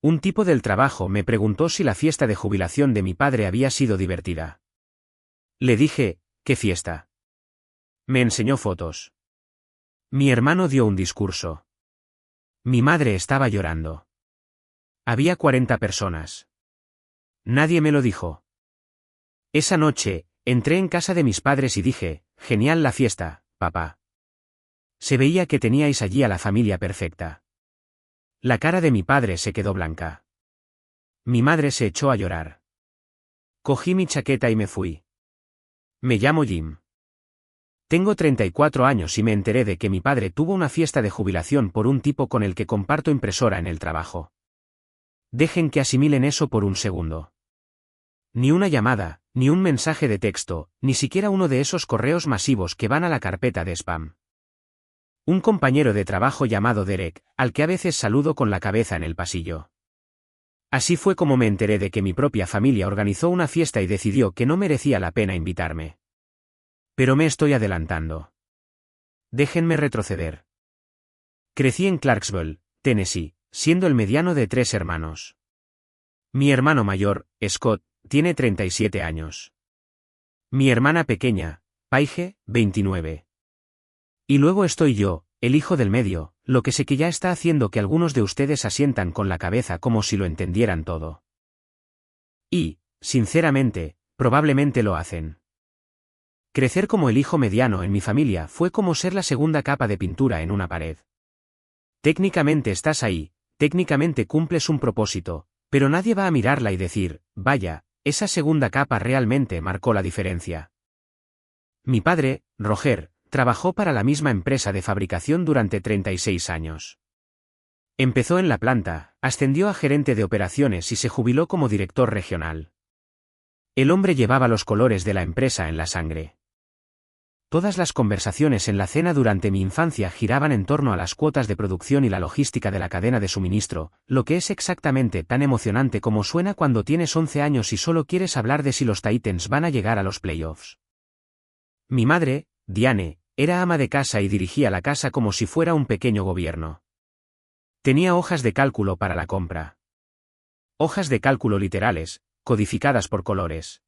Un tipo del trabajo me preguntó si la fiesta de jubilación de mi padre había sido divertida. Le dije, ¿qué fiesta? Me enseñó fotos. Mi hermano dio un discurso. Mi madre estaba llorando. Había 40 personas. Nadie me lo dijo. Esa noche, entré en casa de mis padres y dije, genial la fiesta, papá. Se veía que teníais allí a la familia perfecta. La cara de mi padre se quedó blanca. Mi madre se echó a llorar. Cogí mi chaqueta y me fui. Me llamo Jim. Tengo 34 años y me enteré de que mi padre tuvo una fiesta de jubilación por un tipo con el que comparto impresora en el trabajo. Dejen que asimilen eso por un segundo. Ni una llamada, ni un mensaje de texto, ni siquiera uno de esos correos masivos que van a la carpeta de spam. Un compañero de trabajo llamado Derek, al que a veces saludo con la cabeza en el pasillo. Así fue como me enteré de que mi propia familia organizó una fiesta y decidió que no merecía la pena invitarme. Pero me estoy adelantando. Déjenme retroceder. Crecí en Clarksville, Tennessee, siendo el mediano de 3 hermanos. Mi hermano mayor, Scott, tiene 37 años. Mi hermana pequeña, Paige, 29. Y luego estoy yo, el hijo del medio, lo que sé que ya está haciendo que algunos de ustedes asientan con la cabeza como si lo entendieran todo. Y, sinceramente, probablemente lo hacen. Crecer como el hijo mediano en mi familia fue como ser la segunda capa de pintura en una pared. Técnicamente estás ahí, técnicamente cumples un propósito, pero nadie va a mirarla y decir, vaya, esa segunda capa realmente marcó la diferencia. Mi padre, Roger, trabajó para la misma empresa de fabricación durante 36 años. Empezó en la planta, ascendió a gerente de operaciones y se jubiló como director regional. El hombre llevaba los colores de la empresa en la sangre. Todas las conversaciones en la cena durante mi infancia giraban en torno a las cuotas de producción y la logística de la cadena de suministro, lo que es exactamente tan emocionante como suena cuando tienes 11 años y solo quieres hablar de si los Titans van a llegar a los playoffs. Mi madre, Diane, era ama de casa y dirigía la casa como si fuera un pequeño gobierno. Tenía hojas de cálculo para la compra. Hojas de cálculo literales, codificadas por colores.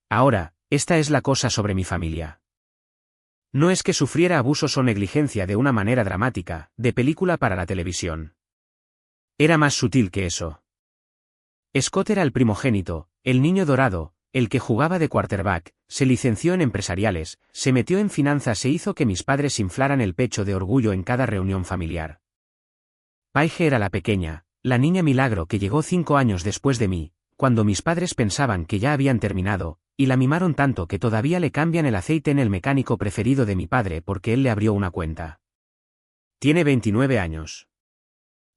Ahora, esta es la cosa sobre mi familia. No es que sufriera abusos o negligencia de una manera dramática, de película para la televisión. Era más sutil que eso. Scott era el primogénito, el niño dorado, el que jugaba de quarterback, se licenció en empresariales, se metió en finanzas e hizo que mis padres inflaran el pecho de orgullo en cada reunión familiar. Paige era la pequeña, la niña milagro que llegó 5 años después de mí, cuando mis padres pensaban que ya habían terminado, y la mimaron tanto que todavía le cambian el aceite en el mecánico preferido de mi padre porque él le abrió una cuenta. Tiene 29 años.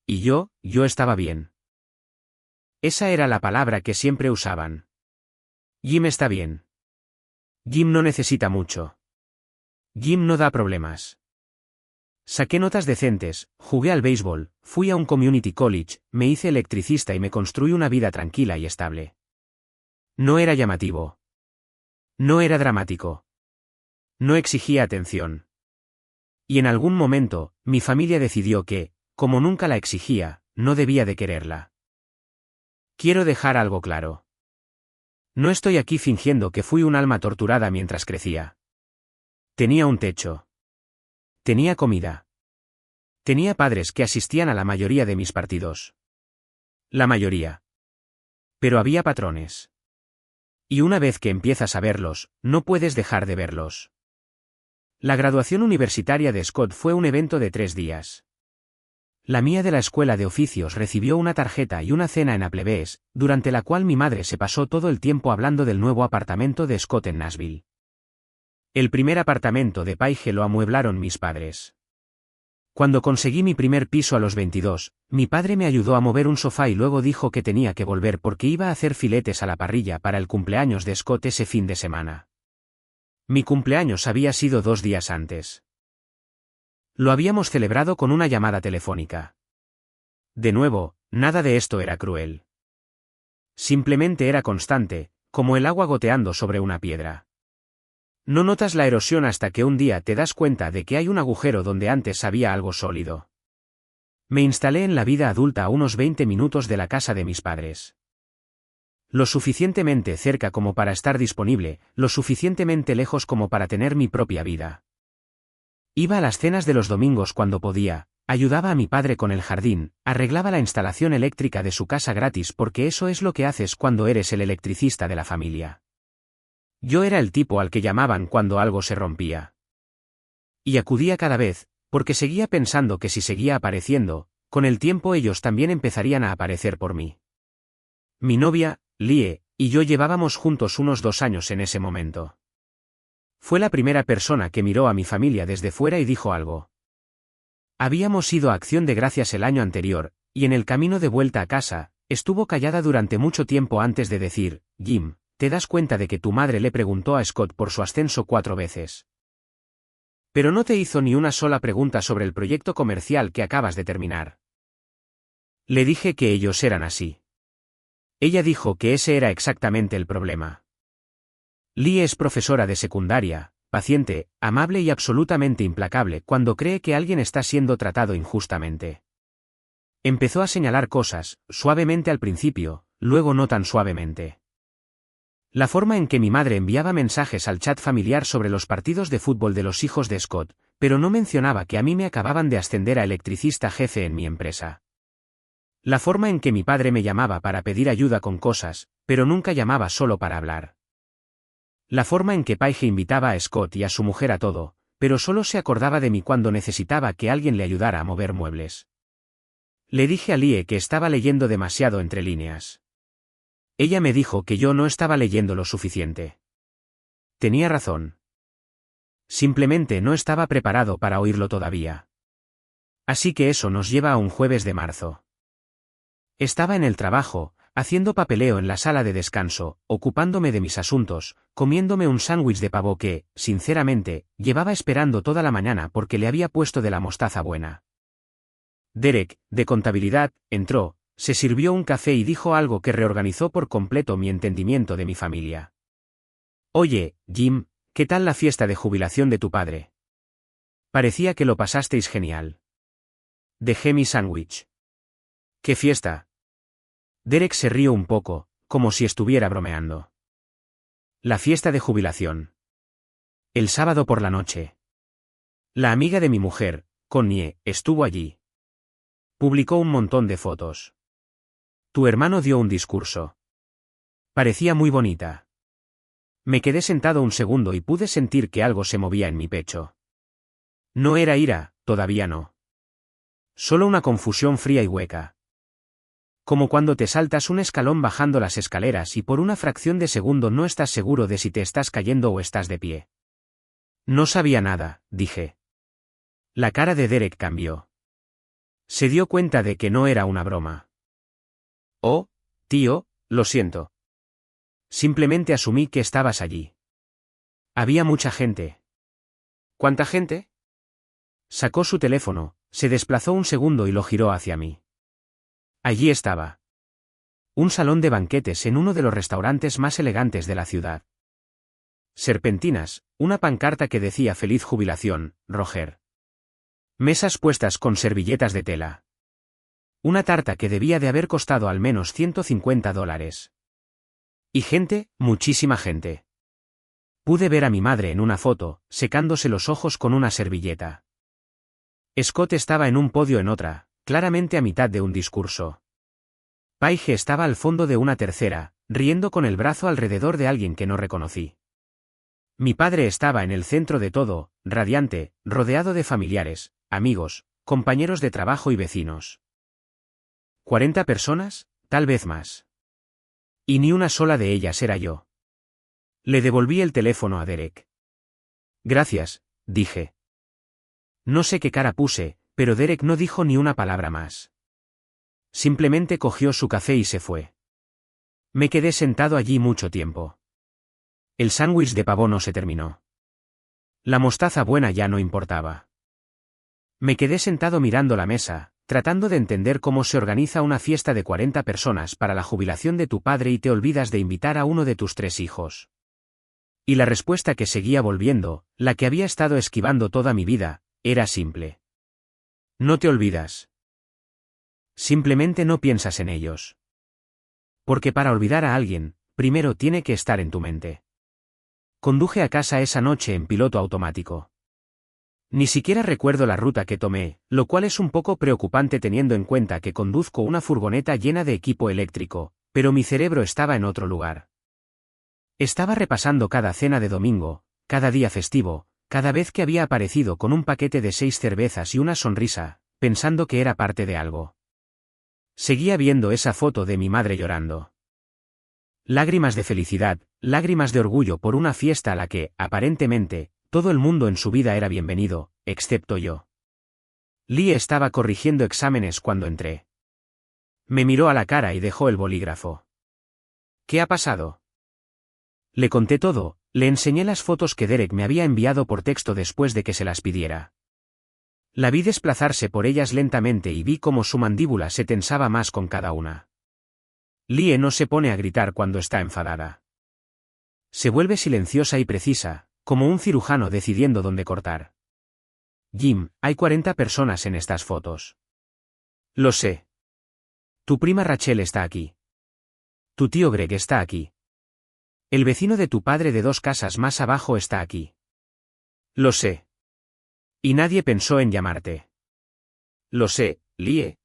Y yo estaba bien. Esa era la palabra que siempre usaban. Jim está bien. Jim no necesita mucho. Jim no da problemas. Saqué notas decentes, jugué al béisbol, fui a un community college, me hice electricista y me construí una vida tranquila y estable. No era llamativo. No era dramático. No exigía atención. Y en algún momento, mi familia decidió que, como nunca la exigía, no debía de quererla. Quiero dejar algo claro. No estoy aquí fingiendo que fui un alma torturada mientras crecía. Tenía un techo. Tenía comida. Tenía padres que asistían a la mayoría de mis partidos. La mayoría. Pero había patrones. Y una vez que empiezas a verlos, no puedes dejar de verlos. La graduación universitaria de Scott fue un evento de 3 días. La mía de la escuela de oficios recibió una tarjeta y una cena en Applebee's, durante la cual mi madre se pasó todo el tiempo hablando del nuevo apartamento de Scott en Nashville. El primer apartamento de Paige lo amueblaron mis padres. Cuando conseguí mi primer piso a los 22, mi padre me ayudó a mover un sofá y luego dijo que tenía que volver porque iba a hacer filetes a la parrilla para el cumpleaños de Scott ese fin de semana. Mi cumpleaños había sido 2 días antes. Lo habíamos celebrado con una llamada telefónica. De nuevo, nada de esto era cruel. Simplemente era constante, como el agua goteando sobre una piedra. No notas la erosión hasta que un día te das cuenta de que hay un agujero donde antes había algo sólido. Me instalé en la vida adulta a unos 20 minutos de la casa de mis padres. Lo suficientemente cerca como para estar disponible, lo suficientemente lejos como para tener mi propia vida. Iba a las cenas de los domingos cuando podía, ayudaba a mi padre con el jardín, arreglaba la instalación eléctrica de su casa gratis porque eso es lo que haces cuando eres el electricista de la familia. Yo era el tipo al que llamaban cuando algo se rompía. Y acudía cada vez, porque seguía pensando que si seguía apareciendo, con el tiempo ellos también empezarían a aparecer por mí. Mi novia, Lie, y yo llevábamos juntos unos 2 años en ese momento. Fue la primera persona que miró a mi familia desde fuera y dijo algo. Habíamos ido a Acción de Gracias el año anterior, y en el camino de vuelta a casa, estuvo callada durante mucho tiempo antes de decir, Jim, ¿te das cuenta de que tu madre le preguntó a Scott por su ascenso 4 veces? Pero no te hizo ni una sola pregunta sobre el proyecto comercial que acabas de terminar. Le dije que ellos eran así. Ella dijo que ese era exactamente el problema. Lee es profesora de secundaria, paciente, amable y absolutamente implacable cuando cree que alguien está siendo tratado injustamente. Empezó a señalar cosas, suavemente al principio, luego no tan suavemente. La forma en que mi madre enviaba mensajes al chat familiar sobre los partidos de fútbol de los hijos de Scott, pero no mencionaba que a mí me acababan de ascender a electricista jefe en mi empresa. La forma en que mi padre me llamaba para pedir ayuda con cosas, pero nunca llamaba solo para hablar. La forma en que Paige invitaba a Scott y a su mujer a todo, pero solo se acordaba de mí cuando necesitaba que alguien le ayudara a mover muebles. Le dije a Lie que estaba leyendo demasiado entre líneas. Ella me dijo que yo no estaba leyendo lo suficiente. Tenía razón. Simplemente no estaba preparado para oírlo todavía. Así que eso nos lleva a un jueves de marzo. Estaba en el trabajo, haciendo papeleo en la sala de descanso, ocupándome de mis asuntos, comiéndome un sándwich de pavo que, sinceramente, llevaba esperando toda la mañana porque le había puesto de la mostaza buena. Derek, de contabilidad, entró, se sirvió un café y dijo algo que reorganizó por completo mi entendimiento de mi familia. Oye, Jim, ¿qué tal la fiesta de jubilación de tu padre? Parecía que lo pasasteis genial. Dejé mi sándwich. ¿Qué fiesta? Derek se rió un poco, como si estuviera bromeando. La fiesta de jubilación. El sábado por la noche. La amiga de mi mujer, Connie, estuvo allí. Publicó un montón de fotos. Tu hermano dio un discurso. Parecía muy bonita. Me quedé sentado un segundo y pude sentir que algo se movía en mi pecho. No era ira, todavía no. Solo una confusión fría y hueca. Como cuando te saltas un escalón bajando las escaleras y por una fracción de segundo no estás seguro de si te estás cayendo o estás de pie. No sabía nada, dije. La cara de Derek cambió. Se dio cuenta de que no era una broma. Oh, tío, lo siento. Simplemente asumí que estabas allí. Había mucha gente. ¿Cuánta gente? Sacó su teléfono, se desplazó un segundo y lo giró hacia mí. Allí estaba. Un salón de banquetes en uno de los restaurantes más elegantes de la ciudad. Serpentinas, una pancarta que decía Feliz jubilación, Roger. Mesas puestas con servilletas de tela. Una tarta que debía de haber costado al menos $150. Y gente, muchísima gente. Pude ver a mi madre en una foto, secándose los ojos con una servilleta. Scott estaba en un podio en otra, claramente a mitad de un discurso. Paige estaba al fondo de una tercera, riendo con el brazo alrededor de alguien que no reconocí. Mi padre estaba en el centro de todo, radiante, rodeado de familiares, amigos, compañeros de trabajo y vecinos. ¿40 personas? Tal vez más. Y ni una sola de ellas era yo. Le devolví el teléfono a Derek. Gracias, dije. No sé qué cara puse, pero Derek no dijo ni una palabra más. Simplemente cogió su café y se fue. Me quedé sentado allí mucho tiempo. El sándwich de pavo no se terminó. La mostaza buena ya no importaba. Me quedé sentado mirando la mesa, tratando de entender cómo se organiza una fiesta de 40 personas para la jubilación de tu padre y te olvidas de invitar a uno de tus 3 hijos. Y la respuesta que seguía volviendo, la que había estado esquivando toda mi vida, era simple. No te olvidas. Simplemente no piensas en ellos. Porque para olvidar a alguien, primero tiene que estar en tu mente. Conduje a casa esa noche en piloto automático. Ni siquiera recuerdo la ruta que tomé, lo cual es un poco preocupante teniendo en cuenta que conduzco una furgoneta llena de equipo eléctrico, pero mi cerebro estaba en otro lugar. Estaba repasando cada cena de domingo, cada día festivo, cada vez que había aparecido con un paquete de 6 cervezas y una sonrisa, pensando que era parte de algo. Seguía viendo esa foto de mi madre llorando. Lágrimas de felicidad, lágrimas de orgullo por una fiesta a la que, aparentemente, todo el mundo en su vida era bienvenido, excepto yo. Lee estaba corrigiendo exámenes cuando entré. Me miró a la cara y dejó el bolígrafo. ¿Qué ha pasado? Le conté todo, le enseñé las fotos que Derek me había enviado por texto después de que se las pidiera. La vi desplazarse por ellas lentamente y vi cómo su mandíbula se tensaba más con cada una. Lee no se pone a gritar cuando está enfadada. Se vuelve silenciosa y precisa, como un cirujano decidiendo dónde cortar. Jim, hay 40 personas en estas fotos. Lo sé. Tu prima Rachel está aquí. Tu tío Greg está aquí. El vecino de tu padre de 2 casas más abajo está aquí. Lo sé. Y nadie pensó en llamarte. Lo sé, Lee.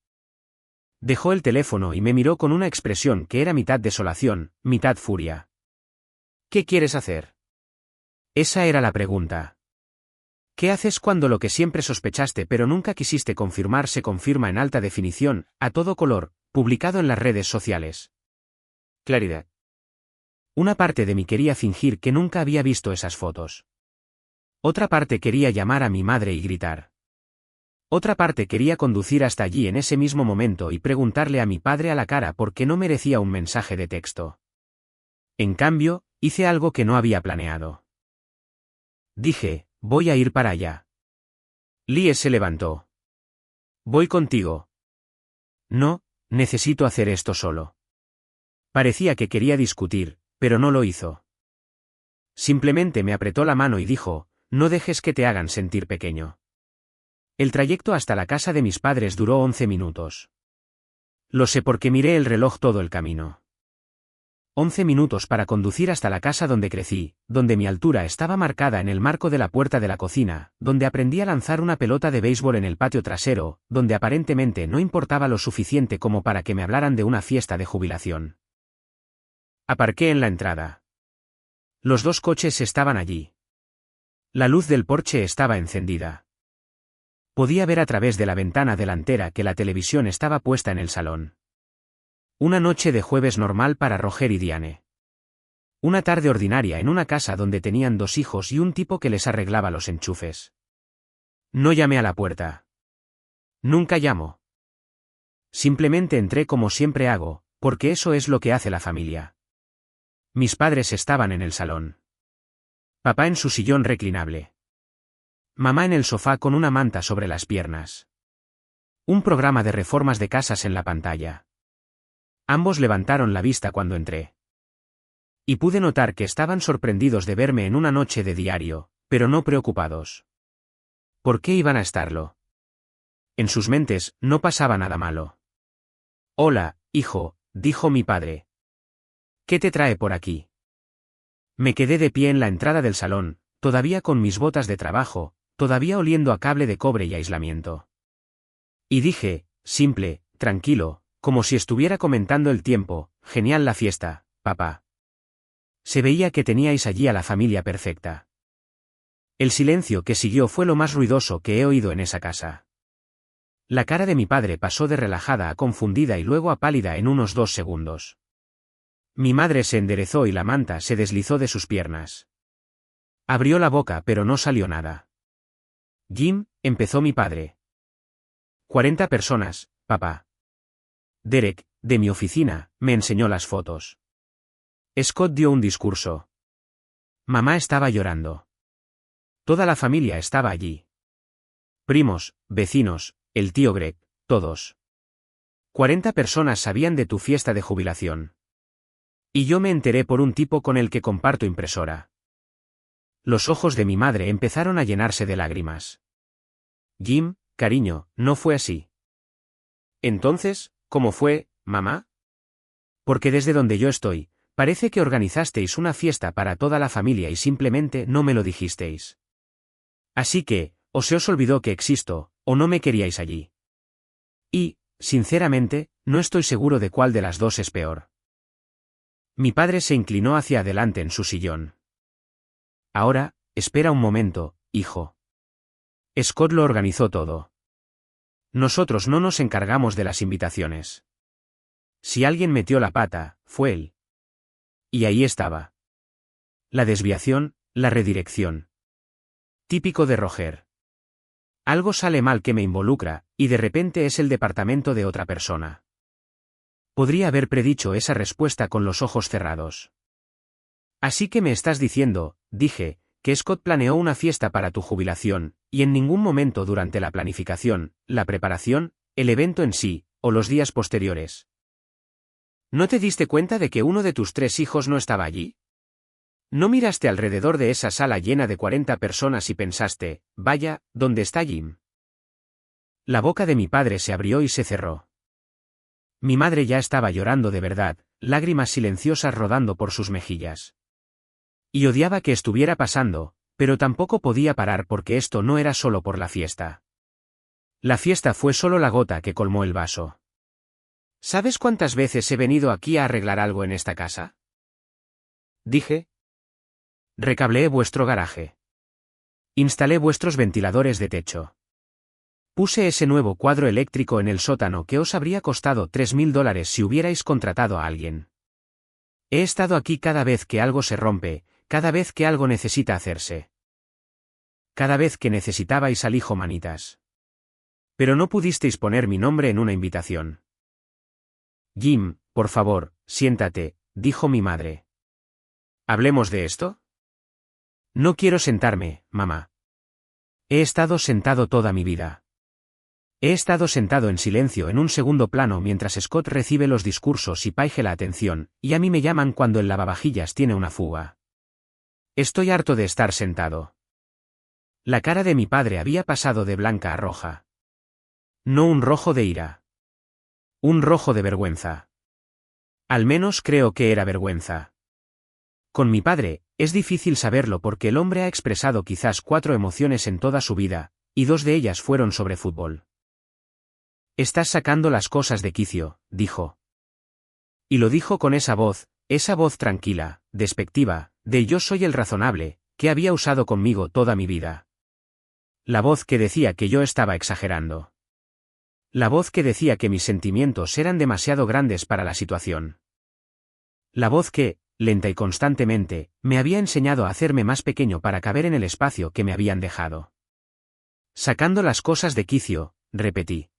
Dejó el teléfono y me miró con una expresión que era mitad desolación, mitad furia. ¿Qué quieres hacer? Esa era la pregunta. ¿Qué haces cuando lo que siempre sospechaste pero nunca quisiste confirmar se confirma en alta definición, a todo color, publicado en las redes sociales? Claridad. Una parte de mí quería fingir que nunca había visto esas fotos. Otra parte quería llamar a mi madre y gritar. Otra parte quería conducir hasta allí en ese mismo momento y preguntarle a mi padre a la cara por qué no merecía un mensaje de texto. En cambio, hice algo que no había planeado. Dije, voy a ir para allá. Lee se levantó. Voy contigo. No, necesito hacer esto solo. Parecía que quería discutir, pero no lo hizo. Simplemente me apretó la mano y dijo, no dejes que te hagan sentir pequeño. El trayecto hasta la casa de mis padres duró 11 minutos. Lo sé porque miré el reloj todo el camino. 11 minutos para conducir hasta la casa donde crecí, donde mi altura estaba marcada en el marco de la puerta de la cocina, donde aprendí a lanzar una pelota de béisbol en el patio trasero, donde aparentemente no importaba lo suficiente como para que me hablaran de una fiesta de jubilación. Aparqué en la entrada. Los 2 coches estaban allí. La luz del porche estaba encendida. Podía ver a través de la ventana delantera que la televisión estaba puesta en el salón. Una noche de jueves normal para Roger y Diane. Una tarde ordinaria en una casa donde tenían 2 hijos y un tipo que les arreglaba los enchufes. No llamé a la puerta. Nunca llamo. Simplemente entré como siempre hago, porque eso es lo que hace la familia. Mis padres estaban en el salón. Papá en su sillón reclinable. Mamá en el sofá con una manta sobre las piernas. Un programa de reformas de casas en la pantalla. Ambos levantaron la vista cuando entré. Y pude notar que estaban sorprendidos de verme en una noche de diario, pero no preocupados. ¿Por qué iban a estarlo? En sus mentes no pasaba nada malo. Hola, hijo, dijo mi padre. ¿Qué te trae por aquí? Me quedé de pie en la entrada del salón, todavía con mis botas de trabajo, todavía oliendo a cable de cobre y aislamiento. Y dije, simple, tranquilo, como si estuviera comentando el tiempo, genial la fiesta, papá. Se veía que teníais allí a la familia perfecta. El silencio que siguió fue lo más ruidoso que he oído en esa casa. La cara de mi padre pasó de relajada a confundida y luego a pálida en unos 2 segundos. Mi madre se enderezó y la manta se deslizó de sus piernas. Abrió la boca pero no salió nada. Jim, empezó mi padre. 40 personas, papá. Derek, de mi oficina, me enseñó las fotos. Scott dio un discurso. Mamá estaba llorando. Toda la familia estaba allí. Primos, vecinos, el tío Greg, todos. 40 personas sabían de tu fiesta de jubilación. Y yo me enteré por un tipo con el que comparto impresora. Los ojos de mi madre empezaron a llenarse de lágrimas. Jim, cariño, no fue así. Entonces, ¿cómo fue, mamá? Porque desde donde yo estoy, parece que organizasteis una fiesta para toda la familia y simplemente no me lo dijisteis. Así que, o se os olvidó que existo, o no me queríais allí. Y, sinceramente, no estoy seguro de cuál de las dos es peor. Mi padre se inclinó hacia adelante en su sillón. Ahora, espera un momento, hijo. Scott lo organizó todo. Nosotros no nos encargamos de las invitaciones. Si alguien metió la pata, fue él. Y ahí estaba. La desviación, la redirección. Típico de Roger. Algo sale mal que me involucra, y de repente es el departamento de otra persona. Podría haber predicho esa respuesta con los ojos cerrados. Así que me estás diciendo, dije, que Scott planeó una fiesta para tu jubilación, y en ningún momento durante la planificación, la preparación, el evento en sí, o los días posteriores. ¿No te diste cuenta de que uno de tus 3 hijos no estaba allí? ¿No miraste alrededor de esa sala llena de 40 personas y pensaste, vaya, ¿dónde está Jim? La boca de mi padre se abrió y se cerró. Mi madre ya estaba llorando de verdad, lágrimas silenciosas rodando por sus mejillas. Y odiaba que estuviera pasando, pero tampoco podía parar porque esto no era solo por la fiesta. La fiesta fue solo la gota que colmó el vaso. ¿Sabes cuántas veces he venido aquí a arreglar algo en esta casa? Dije. Recableé vuestro garaje. Instalé vuestros ventiladores de techo. Puse ese nuevo cuadro eléctrico en el sótano que os habría costado $3.000 si hubierais contratado a alguien. He estado aquí cada vez que algo se rompe, cada vez que algo necesita hacerse. Cada vez que necesitabais al hijo manitas. Pero no pudisteis poner mi nombre en una invitación. Jim, por favor, siéntate, dijo mi madre. ¿Hablemos de esto? No quiero sentarme, mamá. He estado sentado toda mi vida. He estado sentado en silencio en un segundo plano mientras Scott recibe los discursos y Paige la atención, y a mí me llaman cuando el lavavajillas tiene una fuga. Estoy harto de estar sentado. La cara de mi padre había pasado de blanca a roja. No un rojo de ira. Un rojo de vergüenza. Al menos creo que era vergüenza. Con mi padre, es difícil saberlo porque el hombre ha expresado quizás 4 emociones en toda su vida, y 2 de ellas fueron sobre fútbol. Estás sacando las cosas de quicio, dijo. Y lo dijo con esa voz tranquila, despectiva, de yo soy el razonable, que había usado conmigo toda mi vida. La voz que decía que yo estaba exagerando. La voz que decía que mis sentimientos eran demasiado grandes para la situación. La voz que, lenta y constantemente, me había enseñado a hacerme más pequeño para caber en el espacio que me habían dejado. Sacando las cosas de quicio, repetí.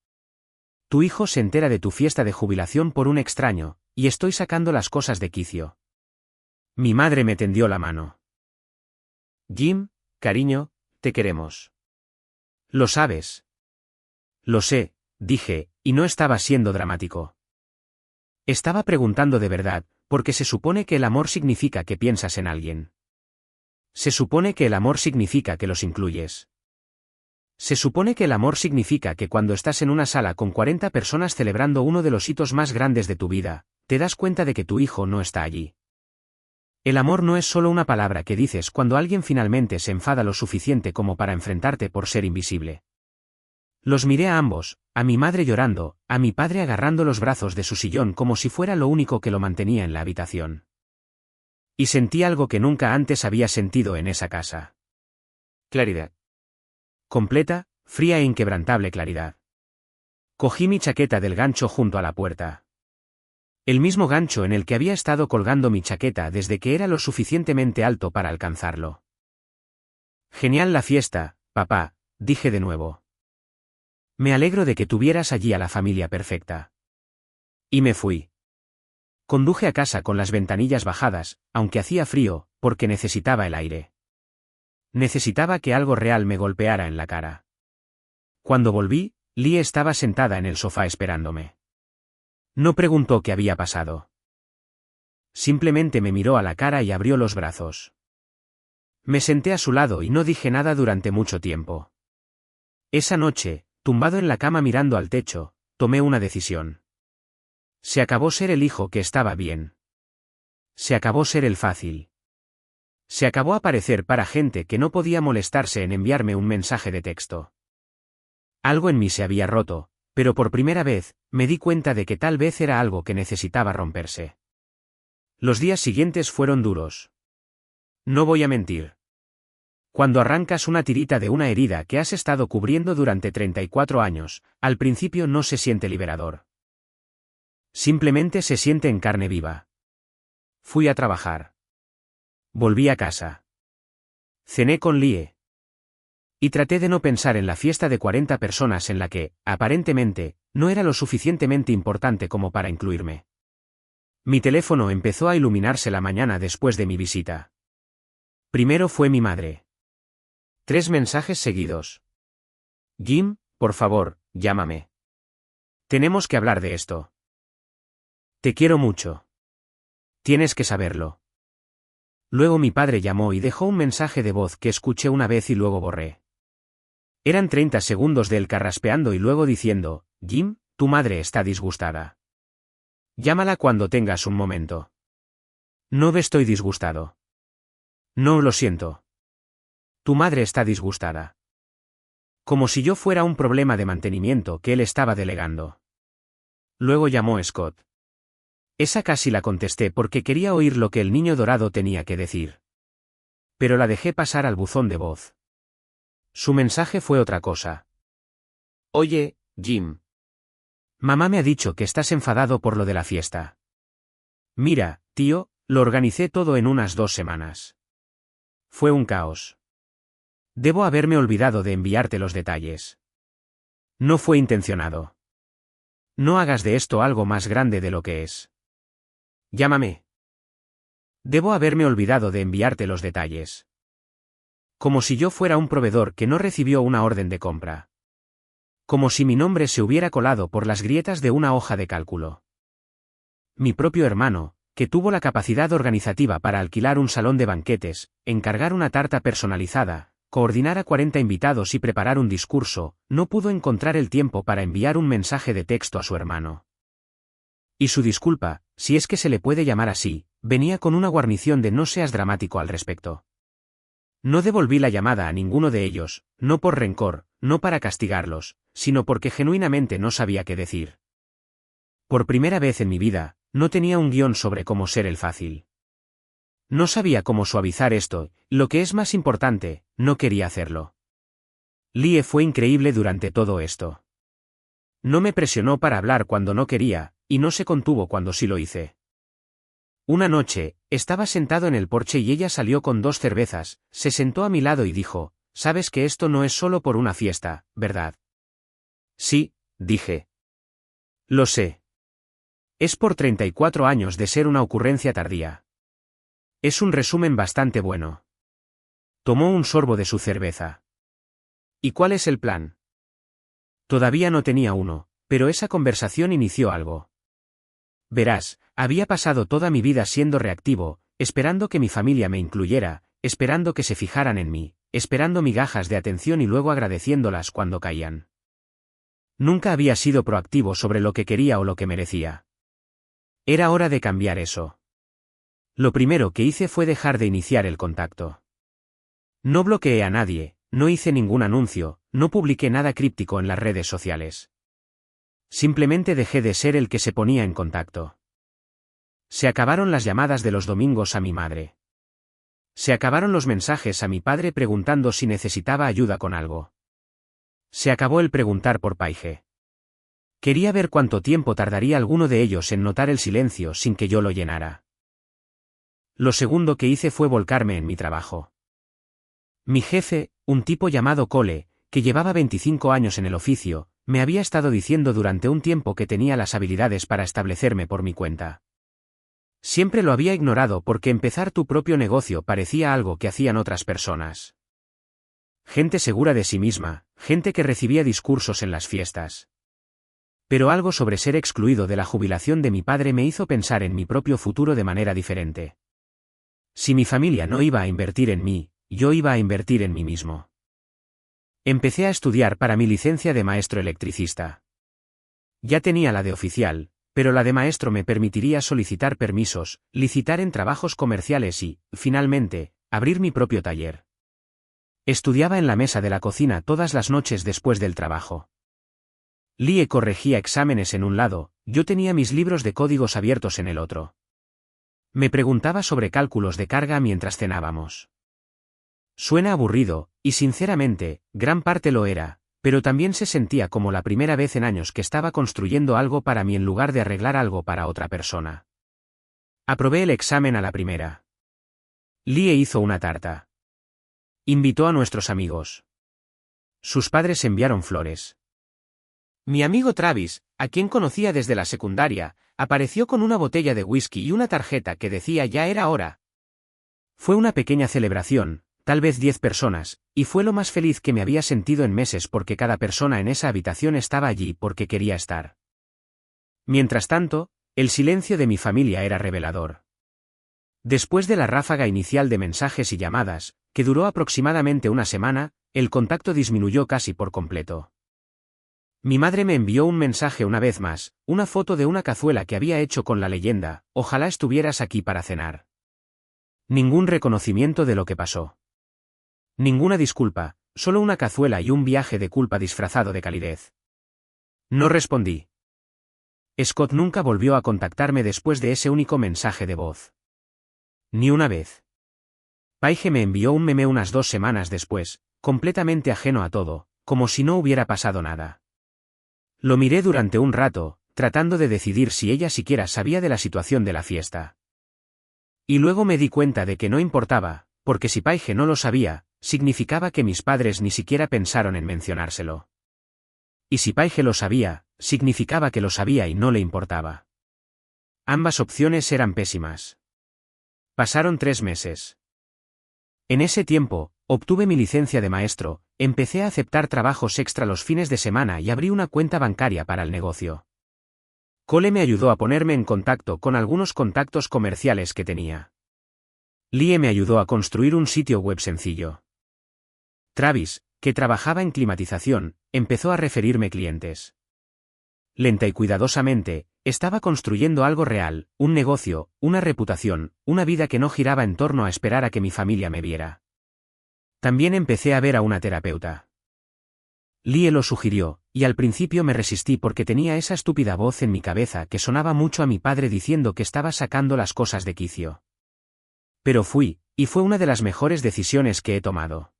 Tu hijo se entera de tu fiesta de jubilación por un extraño, y estoy sacando las cosas de quicio. Mi madre me tendió la mano. Jim, cariño, te queremos. ¿Lo sabes? Lo sé, dije, y no estaba siendo dramático. Estaba preguntando de verdad, porque se supone que el amor significa que piensas en alguien. Se supone que el amor significa que los incluyes. Se supone que el amor significa que cuando estás en una sala con 40 personas celebrando uno de los hitos más grandes de tu vida, te das cuenta de que tu hijo no está allí. El amor no es solo una palabra que dices cuando alguien finalmente se enfada lo suficiente como para enfrentarte por ser invisible. Los miré a ambos, a mi madre llorando, a mi padre agarrando los brazos de su sillón como si fuera lo único que lo mantenía en la habitación. Y sentí algo que nunca antes había sentido en esa casa. Claridad. Completa, fría e inquebrantable claridad. Cogí mi chaqueta del gancho junto a la puerta. El mismo gancho en el que había estado colgando mi chaqueta desde que era lo suficientemente alto para alcanzarlo. Genial la fiesta, papá, dije de nuevo. Me alegro de que tuvieras allí a la familia perfecta. Y me fui. Conduje a casa con las ventanillas bajadas, aunque hacía frío, porque necesitaba el aire. Necesitaba que algo real me golpeara en la cara. Cuando volví, Lee estaba sentada en el sofá esperándome. No preguntó qué había pasado. Simplemente me miró a la cara y abrió los brazos. Me senté a su lado y no dije nada durante mucho tiempo. Esa noche, tumbado en la cama mirando al techo, tomé una decisión. Se acabó ser el hijo que estaba bien. Se acabó ser el fácil. Se acabó aparecer para gente que no podía molestarse en enviarme un mensaje de texto. Algo en mí se había roto, pero por primera vez, me di cuenta de que tal vez era algo que necesitaba romperse. Los días siguientes fueron duros. No voy a mentir. Cuando arrancas una tirita de una herida que has estado cubriendo durante 34 años, al principio no se siente liberador. Simplemente se siente en carne viva. Fui a trabajar. Volví a casa. Cené con Lie. Y traté de no pensar en la fiesta de 40 personas en la que, aparentemente, no era lo suficientemente importante como para incluirme. Mi teléfono empezó a iluminarse la mañana después de mi visita. Primero fue mi madre. 3 mensajes seguidos. Jim, por favor, llámame. Tenemos que hablar de esto. Te quiero mucho. Tienes que saberlo. Luego mi padre llamó y dejó un mensaje de voz que escuché una vez y luego borré. Eran 30 segundos de él carraspeando y luego diciendo, Jim, tu madre está disgustada. Llámala cuando tengas un momento. No estoy disgustado. No lo siento. Tu madre está disgustada. Como si yo fuera un problema de mantenimiento que él estaba delegando. Luego llamó Scott. Esa casi la contesté porque quería oír lo que el niño dorado tenía que decir. Pero la dejé pasar al buzón de voz. Su mensaje fue otra cosa. Oye, Jim. Mamá me ha dicho que estás enfadado por lo de la fiesta. Mira, tío, lo organicé todo en unas 2 semanas. Fue un caos. Debo haberme olvidado de enviarte los detalles. No fue intencionado. No hagas de esto algo más grande de lo que es. Llámame. Debo haberme olvidado de enviarte los detalles. Como si yo fuera un proveedor que no recibió una orden de compra. Como si mi nombre se hubiera colado por las grietas de una hoja de cálculo. Mi propio hermano, que tuvo la capacidad organizativa para alquilar un salón de banquetes, encargar una tarta personalizada, coordinar a 40 invitados y preparar un discurso, no pudo encontrar el tiempo para enviar un mensaje de texto a su hermano. Y su disculpa, si es que se le puede llamar así, venía con una guarnición de no seas dramático al respecto. No devolví la llamada a ninguno de ellos, no por rencor, no para castigarlos, sino porque genuinamente no sabía qué decir. Por primera vez en mi vida, no tenía un guión sobre cómo ser el fácil. No sabía cómo suavizar esto, lo que es más importante, no quería hacerlo. Lie fue increíble durante todo esto. No me presionó para hablar cuando no quería, y no se contuvo cuando sí lo hice. Una noche, estaba sentado en el porche y ella salió con 2 cervezas, se sentó a mi lado y dijo, sabes que esto no es solo por una fiesta, ¿verdad? Sí, dije. Lo sé. Es por 34 años de ser una ocurrencia tardía. Es un resumen bastante bueno. Tomó un sorbo de su cerveza. ¿Y cuál es el plan? Todavía no tenía uno, pero esa conversación inició algo. Verás, había pasado toda mi vida siendo reactivo, esperando que mi familia me incluyera, esperando que se fijaran en mí, esperando migajas de atención y luego agradeciéndolas cuando caían. Nunca había sido proactivo sobre lo que quería o lo que merecía. Era hora de cambiar eso. Lo primero que hice fue dejar de iniciar el contacto. No bloqueé a nadie, no hice ningún anuncio, no publiqué nada críptico en las redes sociales. Simplemente dejé de ser el que se ponía en contacto. Se acabaron las llamadas de los domingos a mi madre. Se acabaron los mensajes a mi padre preguntando si necesitaba ayuda con algo. Se acabó el preguntar por Paige. Quería ver cuánto tiempo tardaría alguno de ellos en notar el silencio sin que yo lo llenara. Lo segundo que hice fue volcarme en mi trabajo. Mi jefe, un tipo llamado Cole, que llevaba 25 años en el oficio, me había estado diciendo durante un tiempo que tenía las habilidades para establecerme por mi cuenta. Siempre lo había ignorado porque empezar tu propio negocio parecía algo que hacían otras personas. Gente segura de sí misma, gente que recibía discursos en las fiestas. Pero algo sobre ser excluido de la jubilación de mi padre me hizo pensar en mi propio futuro de manera diferente. Si mi familia no iba a invertir en mí, yo iba a invertir en mí mismo. Empecé a estudiar para mi licencia de maestro electricista. Ya tenía la de oficial, pero la de maestro me permitiría solicitar permisos, licitar en trabajos comerciales y, finalmente, abrir mi propio taller. Estudiaba en la mesa de la cocina todas las noches después del trabajo. Lie corregía exámenes en un lado, yo tenía mis libros de códigos abiertos en el otro. Me preguntaba sobre cálculos de carga mientras cenábamos. Suena aburrido, y sinceramente, gran parte lo era, pero también se sentía como la primera vez en años que estaba construyendo algo para mí en lugar de arreglar algo para otra persona. Aprobé el examen a la primera. Lie hizo una tarta. Invitó a nuestros amigos. Sus padres enviaron flores. Mi amigo Travis, a quien conocía desde la secundaria, apareció con una botella de whisky y una tarjeta que decía ya era hora. Fue una pequeña celebración, tal vez 10 personas, y fue lo más feliz que me había sentido en meses porque cada persona en esa habitación estaba allí porque quería estar. Mientras tanto, el silencio de mi familia era revelador. Después de la ráfaga inicial de mensajes y llamadas, que duró aproximadamente una semana, el contacto disminuyó casi por completo. Mi madre me envió un mensaje una vez más, una foto de una cazuela que había hecho con la leyenda, ojalá estuvieras aquí para cenar. Ningún reconocimiento de lo que pasó. Ninguna disculpa, solo una cazuela y un viaje de culpa disfrazado de calidez. No respondí. Scott nunca volvió a contactarme después de ese único mensaje de voz. Ni una vez. Paige me envió un meme unas 2 semanas después, completamente ajeno a todo, como si no hubiera pasado nada. Lo miré durante un rato, tratando de decidir si ella siquiera sabía de la situación de la fiesta. Y luego me di cuenta de que no importaba, porque si Paige no lo sabía, significaba que mis padres ni siquiera pensaron en mencionárselo. Y si Paige lo sabía, significaba que lo sabía y no le importaba. Ambas opciones eran pésimas. Pasaron 3 meses. En ese tiempo, obtuve mi licencia de maestro, empecé a aceptar trabajos extra los fines de semana y abrí una cuenta bancaria para el negocio. Cole me ayudó a ponerme en contacto con algunos contactos comerciales que tenía. Lie me ayudó a construir un sitio web sencillo. Travis, que trabajaba en climatización, empezó a referirme clientes. Lenta y cuidadosamente, estaba construyendo algo real, un negocio, una reputación, una vida que no giraba en torno a esperar a que mi familia me viera. También empecé a ver a una terapeuta. Lie lo sugirió, y al principio me resistí porque tenía esa estúpida voz en mi cabeza que sonaba mucho a mi padre diciendo que estaba sacando las cosas de quicio. Pero fui, y fue una de las mejores decisiones que he tomado.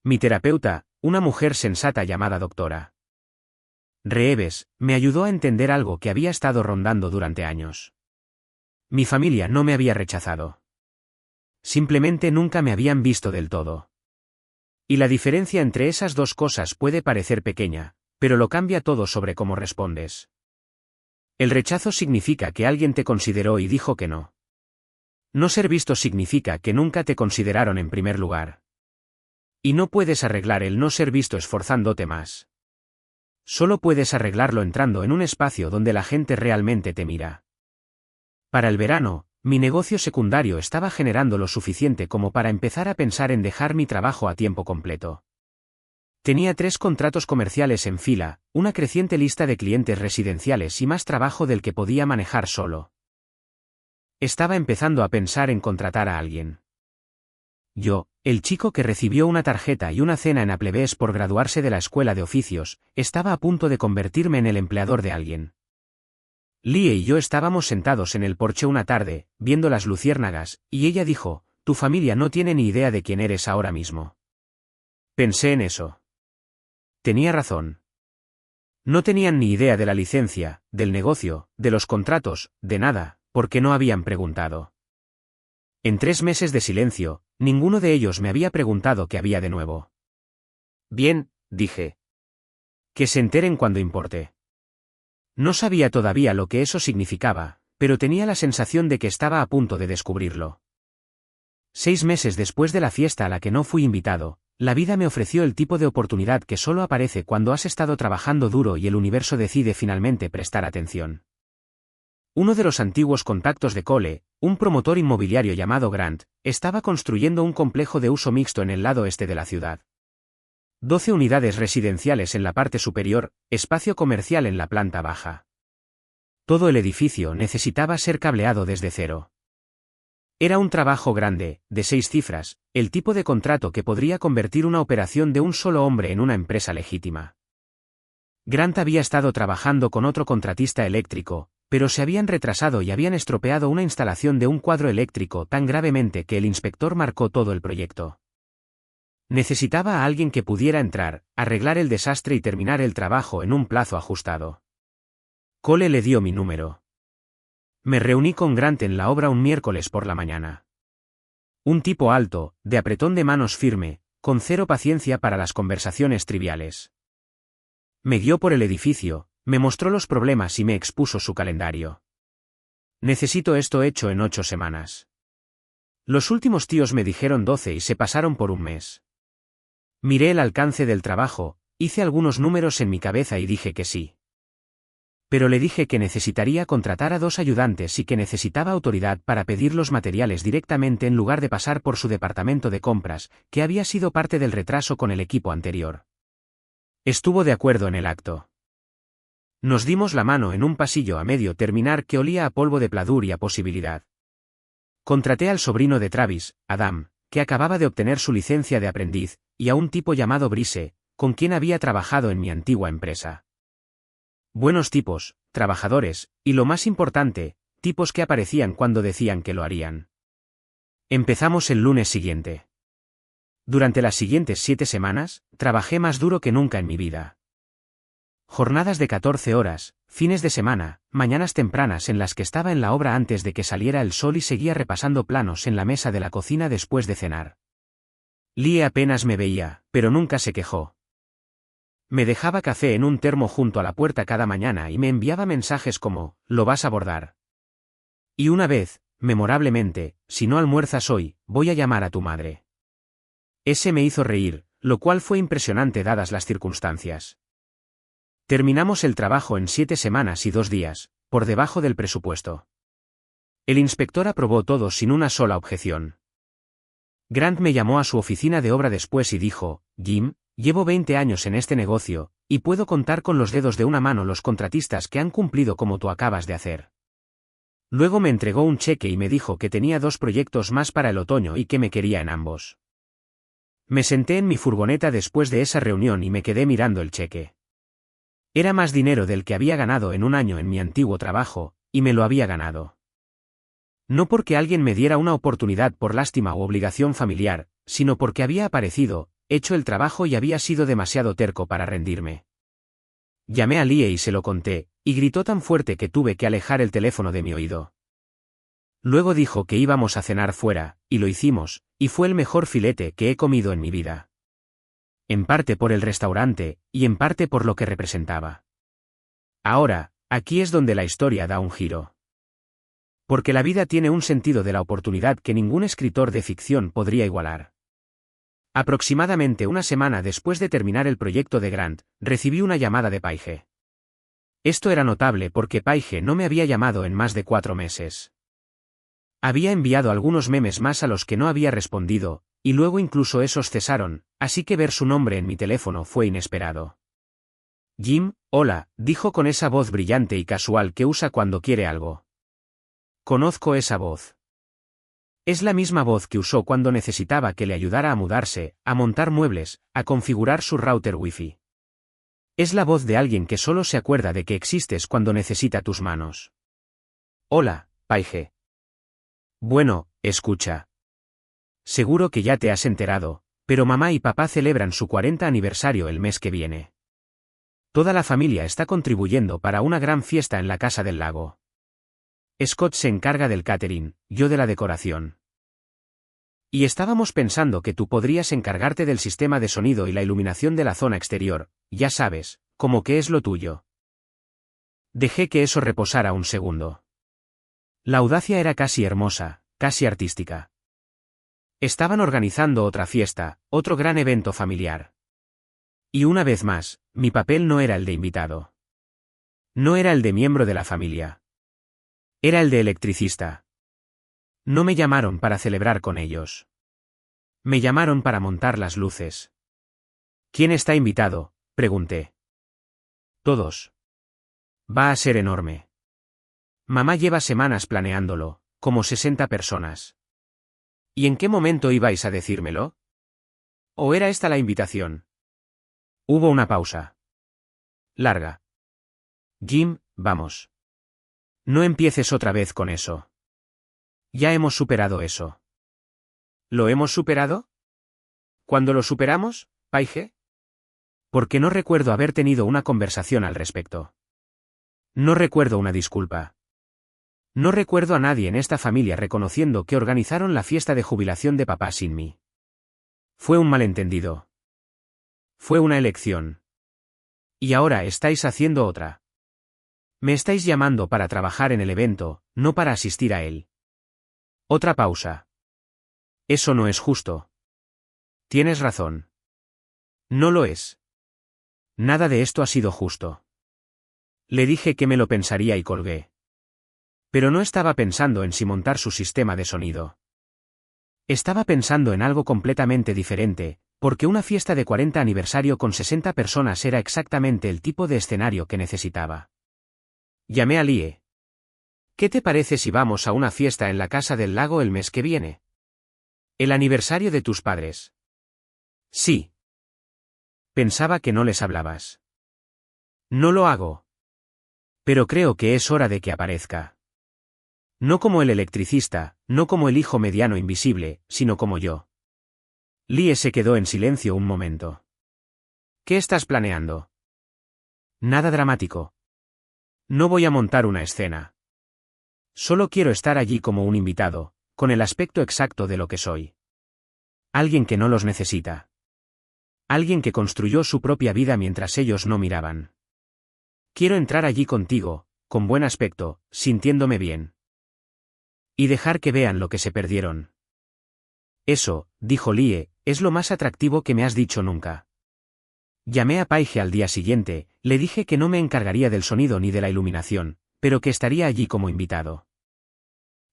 Mi terapeuta, una mujer sensata llamada doctora Reeves, me ayudó a entender algo que había estado rondando durante años. Mi familia no me había rechazado. Simplemente nunca me habían visto del todo. Y la diferencia entre esas dos cosas puede parecer pequeña, pero lo cambia todo sobre cómo respondes. El rechazo significa que alguien te consideró y dijo que no. No ser visto significa que nunca te consideraron en primer lugar. Y no puedes arreglar el no ser visto esforzándote más. Solo puedes arreglarlo entrando en un espacio donde la gente realmente te mira. Para el verano, mi negocio secundario estaba generando lo suficiente como para empezar a pensar en dejar mi trabajo a tiempo completo. Tenía 3 contratos comerciales en fila, una creciente lista de clientes residenciales y más trabajo del que podía manejar solo. Estaba empezando a pensar en contratar a alguien. Yo, el chico que recibió una tarjeta y una cena en Applebes por graduarse de la escuela de oficios, estaba a punto de convertirme en el empleador de alguien. Lie y yo estábamos sentados en el porche una tarde, viendo las luciérnagas, y ella dijo, «Tu familia no tiene ni idea de quién eres ahora mismo». Pensé en eso. Tenía razón. No tenían ni idea de la licencia, del negocio, de los contratos, de nada, porque no habían preguntado. En 3 meses de silencio, ninguno de ellos me había preguntado qué había de nuevo. Bien, dije. Que se enteren cuando importe. No sabía todavía lo que eso significaba, pero tenía la sensación de que estaba a punto de descubrirlo. 6 meses después de la fiesta a la que no fui invitado, la vida me ofreció el tipo de oportunidad que solo aparece cuando has estado trabajando duro y el universo decide finalmente prestar atención. Uno de los antiguos contactos de Cole, un promotor inmobiliario llamado Grant, estaba construyendo un complejo de uso mixto en el lado este de la ciudad. 12 unidades residenciales en la parte superior, espacio comercial en la planta baja. Todo el edificio necesitaba ser cableado desde cero. Era un trabajo grande, de 6 cifras, el tipo de contrato que podría convertir una operación de un solo hombre en una empresa legítima. Grant había estado trabajando con otro contratista eléctrico, pero se habían retrasado y habían estropeado una instalación de un cuadro eléctrico tan gravemente que el inspector marcó todo el proyecto. Necesitaba a alguien que pudiera entrar, arreglar el desastre y terminar el trabajo en un plazo ajustado. Cole le dio mi número. Me reuní con Grant en la obra un miércoles por la mañana. Un tipo alto, de apretón de manos firme, con cero paciencia para las conversaciones triviales. Me guió por el edificio, me mostró los problemas y me expuso su calendario. Necesito esto hecho en 8 semanas. Los últimos tíos me dijeron 12 y se pasaron por un mes. Miré el alcance del trabajo, hice algunos números en mi cabeza y dije que sí. Pero le dije que necesitaría contratar a 2 ayudantes y que necesitaba autoridad para pedir los materiales directamente en lugar de pasar por su departamento de compras, que había sido parte del retraso con el equipo anterior. Estuvo de acuerdo en el acto. Nos dimos la mano en un pasillo a medio terminar que olía a polvo de pladur y a posibilidad. Contraté al sobrino de Travis, Adam, que acababa de obtener su licencia de aprendiz, y a un tipo llamado Brice, con quien había trabajado en mi antigua empresa. Buenos tipos, trabajadores, y lo más importante, tipos que aparecían cuando decían que lo harían. Empezamos el lunes siguiente. Durante las siguientes 7 semanas, trabajé más duro que nunca en mi vida. Jornadas de 14 horas, fines de semana, mañanas tempranas en las que estaba en la obra antes de que saliera el sol y seguía repasando planos en la mesa de la cocina después de cenar. Lee apenas me veía, pero nunca se quejó. Me dejaba café en un termo junto a la puerta cada mañana y me enviaba mensajes como, «¿Lo vas a abordar?» Y una vez, memorablemente, «Si no almuerzas hoy, voy a llamar a tu madre». Ese me hizo reír, lo cual fue impresionante dadas las circunstancias. Terminamos el trabajo en 7 semanas y 2 días, por debajo del presupuesto. El inspector aprobó todo sin una sola objeción. Grant me llamó a su oficina de obra después y dijo, «Jim, llevo 20 años en este negocio, y puedo contar con los dedos de una mano los contratistas que han cumplido como tú acabas de hacer». Luego me entregó un cheque y me dijo que tenía 2 proyectos más para el otoño y que me quería en ambos. Me senté en mi furgoneta después de esa reunión y me quedé mirando el cheque. Era más dinero del que había ganado en un año en mi antiguo trabajo, y me lo había ganado. No porque alguien me diera una oportunidad por lástima o obligación familiar, sino porque había aparecido, hecho el trabajo y había sido demasiado terco para rendirme. Llamé a Lee y se lo conté, y gritó tan fuerte que tuve que alejar el teléfono de mi oído. Luego dijo que íbamos a cenar fuera, y lo hicimos, y fue el mejor filete que he comido en mi vida. En parte por el restaurante, y en parte por lo que representaba. Ahora, aquí es donde la historia da un giro. Porque la vida tiene un sentido de la oportunidad que ningún escritor de ficción podría igualar. Aproximadamente una semana después de terminar el proyecto de Grant, recibí una llamada de Paige. Esto era notable porque Paige no me había llamado en más de 4 meses. Había enviado algunos memes más a los que no había respondido, y luego incluso esos cesaron, así que ver su nombre en mi teléfono fue inesperado. Jim, hola, dijo con esa voz brillante y casual que usa cuando quiere algo. Conozco esa voz. Es la misma voz que usó cuando necesitaba que le ayudara a mudarse, a montar muebles, a configurar su router Wi-Fi. Es la voz de alguien que solo se acuerda de que existes cuando necesita tus manos. Hola, Paige. Bueno, escucha. Seguro que ya te has enterado, pero mamá y papá celebran su 40 aniversario el mes que viene. Toda la familia está contribuyendo para una gran fiesta en la casa del lago. Scott se encarga del catering, yo de la decoración. Y estábamos pensando que tú podrías encargarte del sistema de sonido y la iluminación de la zona exterior, ya sabes, como que es lo tuyo. Dejé que eso reposara un segundo. La audacia era casi hermosa, casi artística. Estaban organizando otra fiesta, otro gran evento familiar. Y una vez más, mi papel no era el de invitado. No era el de miembro de la familia. Era el de electricista. No me llamaron para celebrar con ellos. Me llamaron para montar las luces. ¿Quién está invitado?, pregunté. Todos. Va a ser enorme. Mamá lleva semanas planeándolo, como 60 personas. ¿Y en qué momento ibais a decírmelo? ¿O era esta la invitación? Hubo una pausa. Larga. Jim, vamos. No empieces otra vez con eso. Ya hemos superado eso. ¿Lo hemos superado? ¿Cuándo lo superamos, Paige? Porque no recuerdo haber tenido una conversación al respecto. No recuerdo una disculpa. No recuerdo a nadie en esta familia reconociendo que organizaron la fiesta de jubilación de papá sin mí. Fue un malentendido. Fue una elección. Y ahora estáis haciendo otra. Me estáis llamando para trabajar en el evento, no para asistir a él. Otra pausa. Eso no es justo. Tienes razón. No lo es. Nada de esto ha sido justo. Le dije que me lo pensaría y colgué. Pero no estaba pensando en si montar su sistema de sonido. Estaba pensando en algo completamente diferente, porque una fiesta de 40 aniversario con 60 personas era exactamente el tipo de escenario que necesitaba. Llamé a Lie. ¿Qué te parece si vamos a una fiesta en la Casa del Lago el mes que viene? ¿El aniversario de tus padres? Sí. Pensaba que no les hablabas. No lo hago. Pero creo que es hora de que aparezca. No como el electricista, no como el hijo mediano invisible, sino como yo. Lie se quedó en silencio un momento. ¿Qué estás planeando? Nada dramático. No voy a montar una escena. Solo quiero estar allí como un invitado, con el aspecto exacto de lo que soy. Alguien que no los necesita. Alguien que construyó su propia vida mientras ellos no miraban. Quiero entrar allí contigo, con buen aspecto, sintiéndome bien. Y dejar que vean lo que se perdieron. Eso, dijo Lie, es lo más atractivo que me has dicho nunca. Llamé a Paige al día siguiente, le dije que no me encargaría del sonido ni de la iluminación, pero que estaría allí como invitado.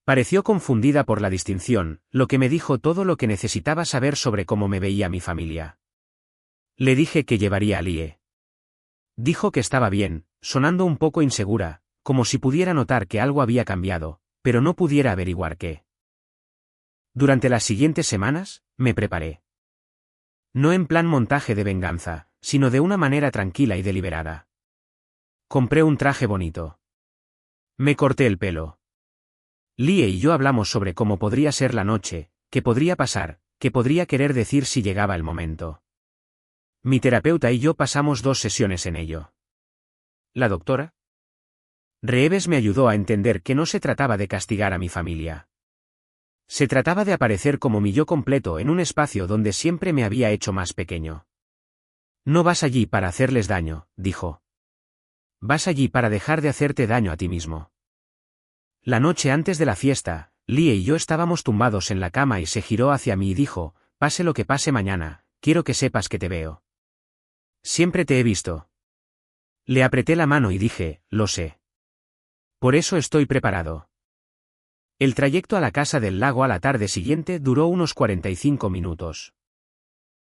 Pareció confundida por la distinción, lo que me dijo todo lo que necesitaba saber sobre cómo me veía mi familia. Le dije que llevaría a Lie. Dijo que estaba bien, sonando un poco insegura, como si pudiera notar que algo había cambiado, pero no pudiera averiguar qué. Durante las siguientes semanas, me preparé. No en plan montaje de venganza, sino de una manera tranquila y deliberada. Compré un traje bonito. Me corté el pelo. Lie y yo hablamos sobre cómo podría ser la noche, qué podría pasar, qué podría querer decir si llegaba el momento. Mi terapeuta y yo pasamos 2 sesiones en ello. ¿La doctora? Reeves me ayudó a entender que no se trataba de castigar a mi familia. Se trataba de aparecer como mi yo completo en un espacio donde siempre me había hecho más pequeño. No vas allí para hacerles daño, dijo. Vas allí para dejar de hacerte daño a ti mismo. La noche antes de la fiesta, Lie y yo estábamos tumbados en la cama y se giró hacia mí y dijo, pase lo que pase mañana, quiero que sepas que te veo. Siempre te he visto. Le apreté la mano y dije, lo sé. Por eso estoy preparado. El trayecto a la Casa del Lago a la tarde siguiente duró unos 45 minutos.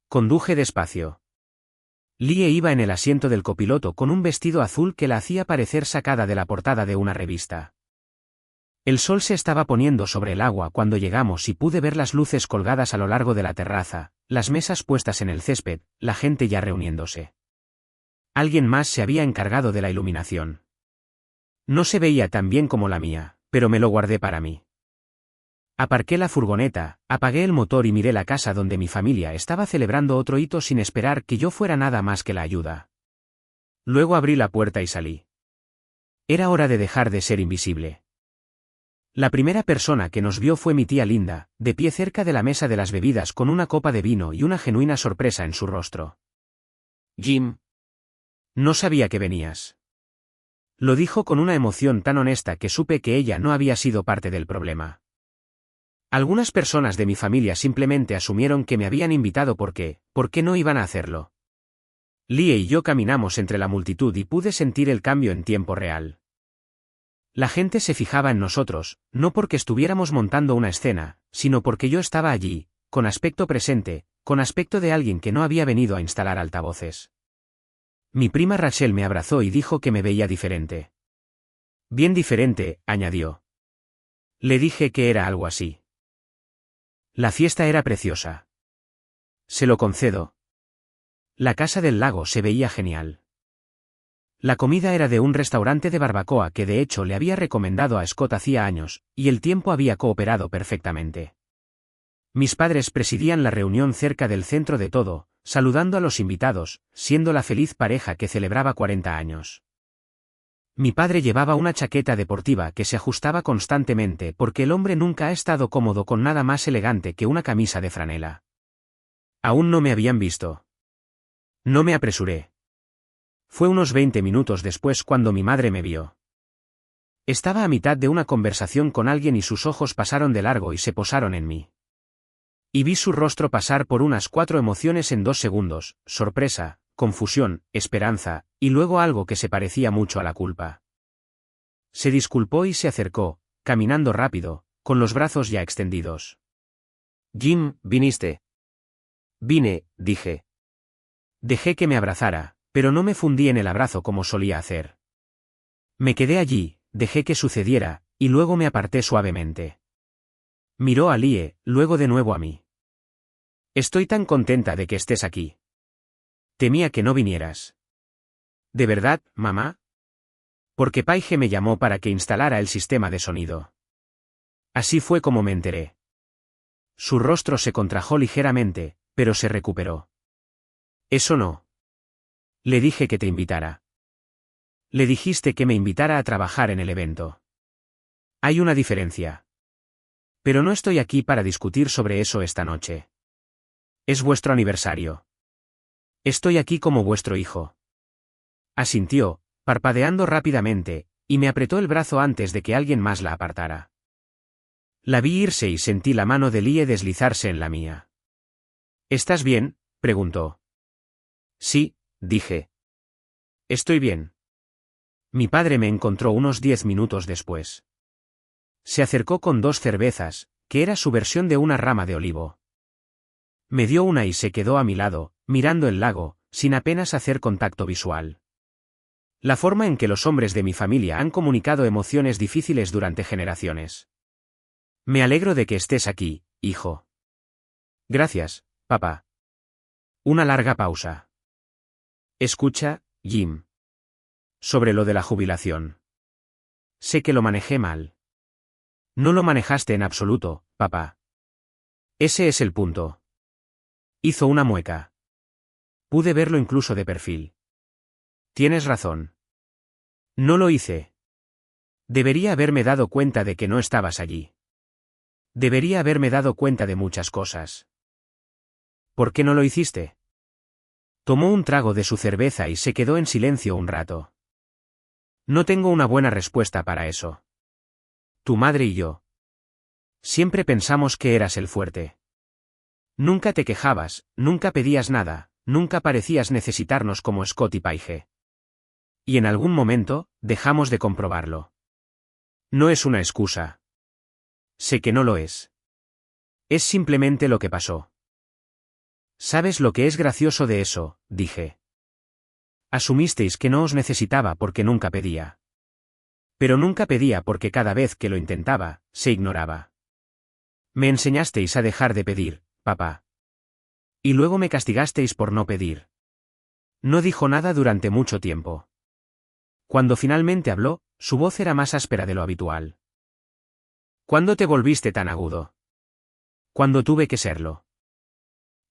Conduje despacio. Lie iba en el asiento del copiloto con un vestido azul que la hacía parecer sacada de la portada de una revista. El sol se estaba poniendo sobre el agua cuando llegamos y pude ver las luces colgadas a lo largo de la terraza, las mesas puestas en el césped, la gente ya reuniéndose. Alguien más se había encargado de la iluminación. No se veía tan bien como la mía, pero me lo guardé para mí. Aparqué la furgoneta, apagué el motor y miré la casa donde mi familia estaba celebrando otro hito sin esperar que yo fuera nada más que la ayuda. Luego abrí la puerta y salí. Era hora de dejar de ser invisible. La primera persona que nos vio fue mi tía Linda, de pie cerca de la mesa de las bebidas con una copa de vino y una genuina sorpresa en su rostro. Jim. No sabía que venías. Lo dijo con una emoción tan honesta que supe que ella no había sido parte del problema. Algunas personas de mi familia simplemente asumieron que me habían invitado ¿por qué no iban a hacerlo? Lie y yo caminamos entre la multitud y pude sentir el cambio en tiempo real. La gente se fijaba en nosotros, no porque estuviéramos montando una escena, sino porque yo estaba allí, con aspecto presente, con aspecto de alguien que no había venido a instalar altavoces. Mi prima Rachel me abrazó y dijo que me veía diferente. Bien diferente, añadió. Le dije que era algo así. La fiesta era preciosa. Se lo concedo. La casa del lago se veía genial. La comida era de un restaurante de barbacoa que de hecho le había recomendado a Scott hacía años, y el tiempo había cooperado perfectamente. Mis padres presidían la reunión cerca del centro de todo, saludando a los invitados, siendo la feliz pareja que celebraba 40 años. Mi padre llevaba una chaqueta deportiva que se ajustaba constantemente porque el hombre nunca ha estado cómodo con nada más elegante que una camisa de franela. Aún no me habían visto. No me apresuré. Fue unos 20 minutos después cuando mi madre me vio. Estaba a mitad de una conversación con alguien y sus ojos pasaron de largo y se posaron en mí. Y vi su rostro pasar por unas 4 emociones en 2 segundos, sorpresa, confusión, esperanza, y luego algo que se parecía mucho a la culpa. Se disculpó y se acercó, caminando rápido, con los brazos ya extendidos. Jim, ¿viniste? Vine, dije. Dejé que me abrazara, pero no me fundí en el abrazo como solía hacer. Me quedé allí, dejé que sucediera, y luego me aparté suavemente. Miró a Lie, luego de nuevo a mí. Estoy tan contenta de que estés aquí. Temía que no vinieras. ¿De verdad, mamá? Porque Paige me llamó para que instalara el sistema de sonido. Así fue como me enteré. Su rostro se contrajo ligeramente, pero se recuperó. Eso no. Le dije que te invitara. Le dijiste que me invitara a trabajar en el evento. Hay una diferencia. Pero no estoy aquí para discutir sobre eso esta noche. Es vuestro aniversario. Estoy aquí como vuestro hijo. Asintió, parpadeando rápidamente, y me apretó el brazo antes de que alguien más la apartara. La vi irse y sentí la mano de Lie deslizarse en la mía. ¿Estás bien?, preguntó. Sí, dije. Estoy bien. Mi padre me encontró unos 10 minutos después. Se acercó con 2 cervezas, que era su versión de una rama de olivo. Me dio una y se quedó a mi lado, mirando el lago, sin apenas hacer contacto visual. La forma en que los hombres de mi familia han comunicado emociones difíciles durante generaciones. Me alegro de que estés aquí, hijo. Gracias, papá. Una larga pausa. Escucha, Jim. Sobre lo de la jubilación. Sé que lo manejé mal. No lo manejaste en absoluto, papá. Ese es el punto. Hizo una mueca. Pude verlo incluso de perfil. Tienes razón. No lo hice. Debería haberme dado cuenta de que no estabas allí. Debería haberme dado cuenta de muchas cosas. ¿Por qué no lo hiciste? Tomó un trago de su cerveza y se quedó en silencio un rato. No tengo una buena respuesta para eso. Tu madre y yo. Siempre pensamos que eras el fuerte. Nunca te quejabas, nunca pedías nada, nunca parecías necesitarnos como Scott y Paige. Y en algún momento, dejamos de comprobarlo. No es una excusa. Sé que no lo es. Es simplemente lo que pasó. ¿Sabes lo que es gracioso de eso?, dije. Asumisteis que no os necesitaba porque nunca pedía. Pero nunca pedía porque cada vez que lo intentaba, se ignoraba. Me enseñasteis a dejar de pedir, papá. Y luego me castigasteis por no pedir. No dijo nada durante mucho tiempo. Cuando finalmente habló, su voz era más áspera de lo habitual. ¿Cuándo te volviste tan agudo? Cuando tuve que serlo.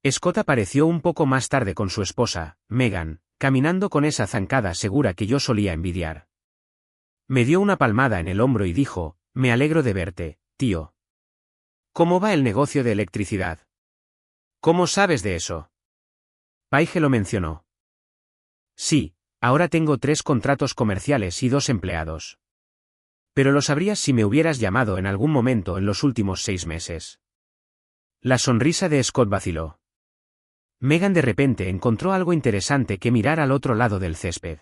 Scott apareció un poco más tarde con su esposa, Megan, caminando con esa zancada segura que yo solía envidiar. Me dio una palmada en el hombro y dijo, me alegro de verte, tío. ¿Cómo va el negocio de electricidad? ¿Cómo sabes de eso? Paige lo mencionó. Sí, ahora tengo 3 contratos comerciales y 2 empleados. Pero lo sabrías si me hubieras llamado en algún momento en los últimos 6 meses. La sonrisa de Scott vaciló. Megan de repente encontró algo interesante que mirar al otro lado del césped.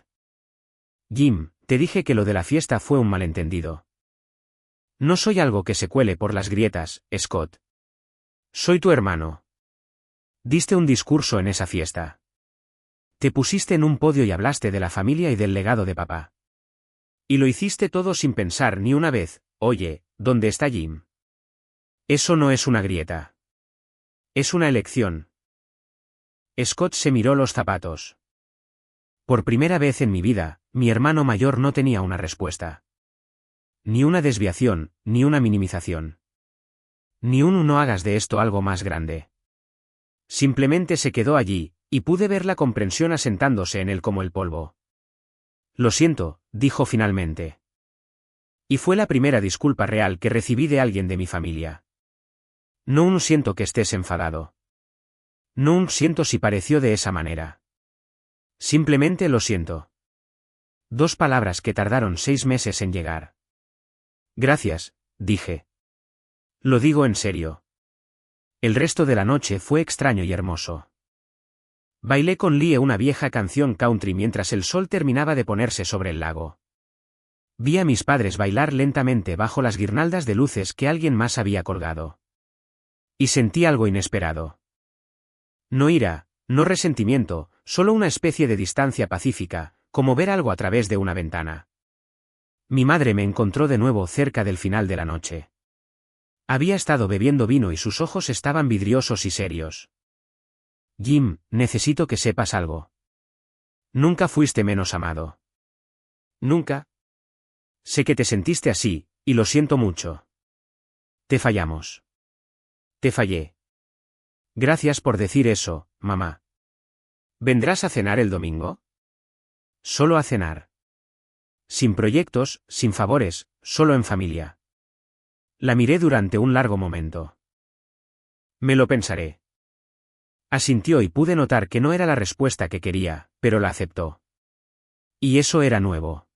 Jim, te dije que lo de la fiesta fue un malentendido. No soy algo que se cuele por las grietas, Scott. Soy tu hermano. Diste un discurso en esa fiesta. Te pusiste en un podio y hablaste de la familia y del legado de papá. Y lo hiciste todo sin pensar ni una vez, oye, ¿dónde está Jim? Eso no es una grieta. Es una elección. Scott se miró los zapatos. Por primera vez en mi vida, mi hermano mayor no tenía una respuesta. Ni una desviación, ni una minimización. Ni un no hagas de esto algo más grande. Simplemente se quedó allí, y pude ver la comprensión asentándose en él como el polvo. Lo siento, dijo finalmente. Y fue la primera disculpa real que recibí de alguien de mi familia. No un siento que estés enfadado. No un siento si pareció de esa manera. Simplemente lo siento. 2 palabras que tardaron 6 meses en llegar. Gracias, dije. Lo digo en serio. El resto de la noche fue extraño y hermoso. Bailé con Lie una vieja canción country mientras el sol terminaba de ponerse sobre el lago. Vi a mis padres bailar lentamente bajo las guirnaldas de luces que alguien más había colgado. Y sentí algo inesperado. No ira, no resentimiento, solo una especie de distancia pacífica, como ver algo a través de una ventana. Mi madre me encontró de nuevo cerca del final de la noche. Había estado bebiendo vino y sus ojos estaban vidriosos y serios. Jim, necesito que sepas algo. Nunca fuiste menos amado. Nunca. Sé que te sentiste así, y lo siento mucho. Te fallamos. Te fallé. Gracias por decir eso, mamá. ¿Vendrás a cenar el domingo? Solo a cenar. Sin proyectos, sin favores, solo en familia. La miré durante un largo momento. Me lo pensaré. Asintió y pude notar que no era la respuesta que quería, pero la aceptó. Y eso era nuevo.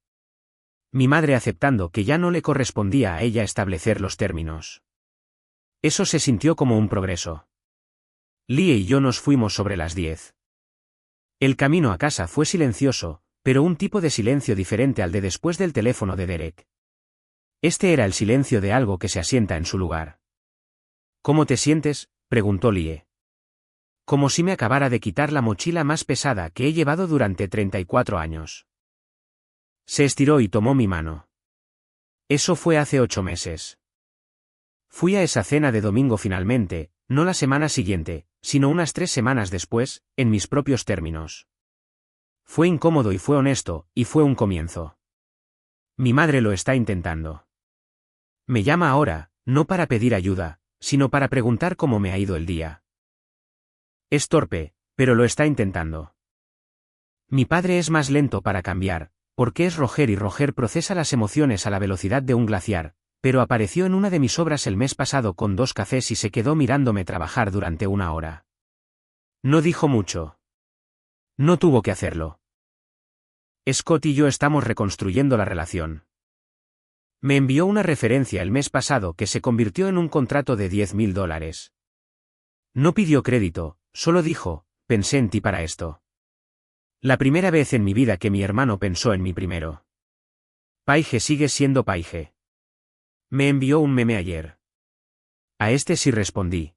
Mi madre aceptando que ya no le correspondía a ella establecer los términos. Eso se sintió como un progreso. Lie y yo nos fuimos sobre las 10. El camino a casa fue silencioso, pero un tipo de silencio diferente al de después del teléfono de Derek. Este era el silencio de algo que se asienta en su lugar. ¿Cómo te sientes?, preguntó Lie. Como si me acabara de quitar la mochila más pesada que he llevado durante 34 años. Se estiró y tomó mi mano. Eso fue hace 8 meses. Fui a esa cena de domingo finalmente, no la semana siguiente, sino unas 3 semanas después, en mis propios términos. Fue incómodo y fue honesto, y fue un comienzo. Mi madre lo está intentando. Me llama ahora, no para pedir ayuda, sino para preguntar cómo me ha ido el día. Es torpe, pero lo está intentando. Mi padre es más lento para cambiar, porque es Roger y Roger procesa las emociones a la velocidad de un glaciar, pero apareció en una de mis obras el mes pasado con 2 cafés y se quedó mirándome trabajar durante 1 hora. No dijo mucho. No tuvo que hacerlo. Scott y yo estamos reconstruyendo la relación. Me envió una referencia el mes pasado que se convirtió en un contrato de $10,000. No pidió crédito, solo dijo, pensé en ti para esto. La primera vez en mi vida que mi hermano pensó en mí primero. Paige sigue siendo Paige. Me envió un meme ayer. A este sí respondí.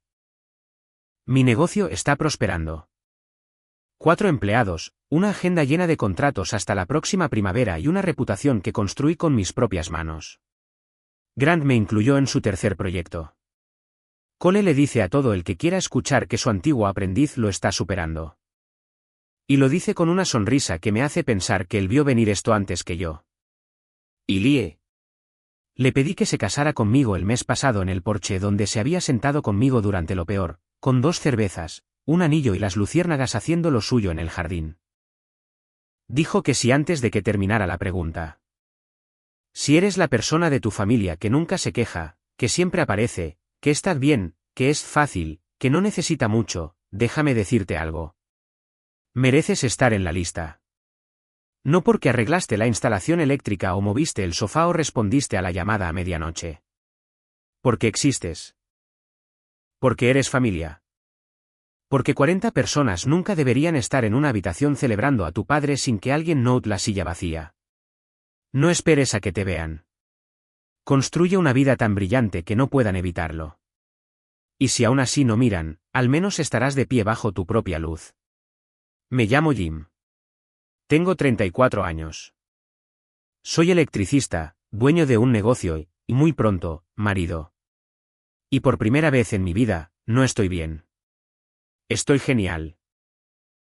Mi negocio está prosperando. 4 empleados, una agenda llena de contratos hasta la próxima primavera y una reputación que construí con mis propias manos. Grant me incluyó en su tercer proyecto. Cole le dice a todo el que quiera escuchar que su antiguo aprendiz lo está superando. Y lo dice con una sonrisa que me hace pensar que él vio venir esto antes que yo. ¿Y Lie? Le pedí que se casara conmigo el mes pasado en el porche donde se había sentado conmigo durante lo peor, con 2 cervezas, un anillo y las luciérnagas haciendo lo suyo en el jardín. Dijo que sí antes de que terminara la pregunta. Si eres la persona de tu familia que nunca se queja, que siempre aparece, que está bien, que es fácil, que no necesita mucho, déjame decirte algo. Mereces estar en la lista. No porque arreglaste la instalación eléctrica o moviste el sofá o respondiste a la llamada a medianoche. Porque existes. Porque eres familia. Porque 40 personas nunca deberían estar en una habitación celebrando a tu padre sin que alguien note la silla vacía. No esperes a que te vean. Construye una vida tan brillante que no puedan evitarlo. Y si aún así no miran, al menos estarás de pie bajo tu propia luz. Me llamo Jim. Tengo 34 años. Soy electricista, dueño de un negocio y muy pronto, marido. Y por primera vez en mi vida, no estoy bien. Estoy genial.